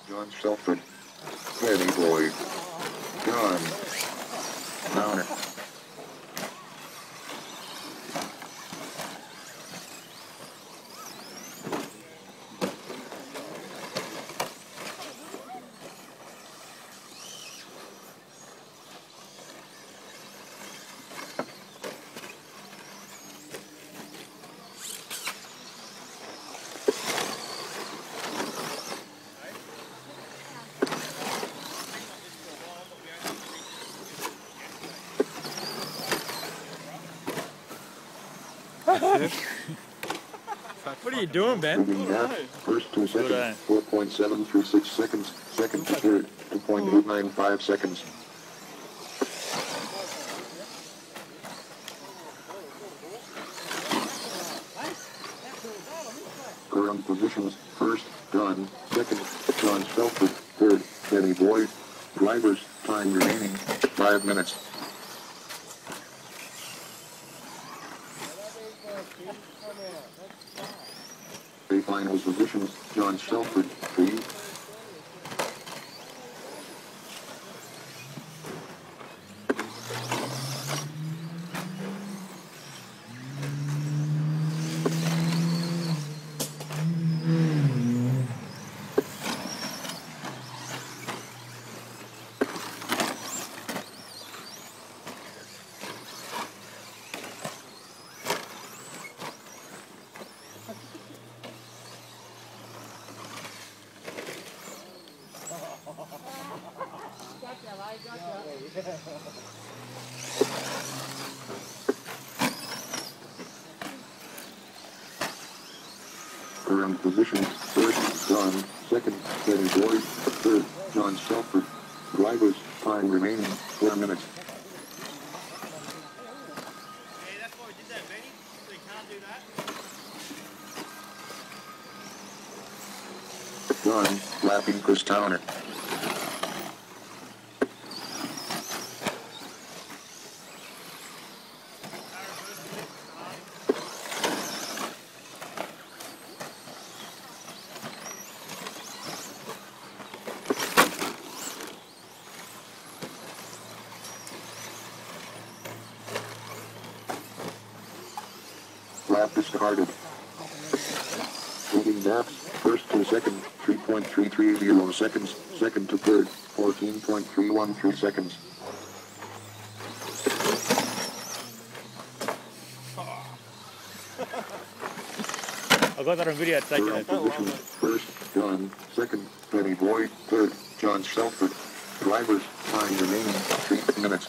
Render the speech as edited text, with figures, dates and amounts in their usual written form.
John Shelford, Eddie Boyd, John Downer. What are you doing, Ben? First 2 seconds, 4.736 seconds. Second to third, 2.895 seconds. Current positions: first, John; second, John Shelford; third, Eddie Boyd. Drivers, time remaining 5 minutes. The final positions: John Shelford, 3. Current positions: first, John; second, Eddie Boyd; third, John Shelford. Drivers, time remaining 4 minutes. Hey, that's why we did that, Benny. So you can't do that. John, lapping Chris Towner. Lap discarded. Leading laps: first to second, 3.330 seconds; second to third, 14.313 seconds. I got that on video. Take Current positions: first, John; second, Eddie Boyd; third, John Shelford. Drivers, time remaining 3 minutes.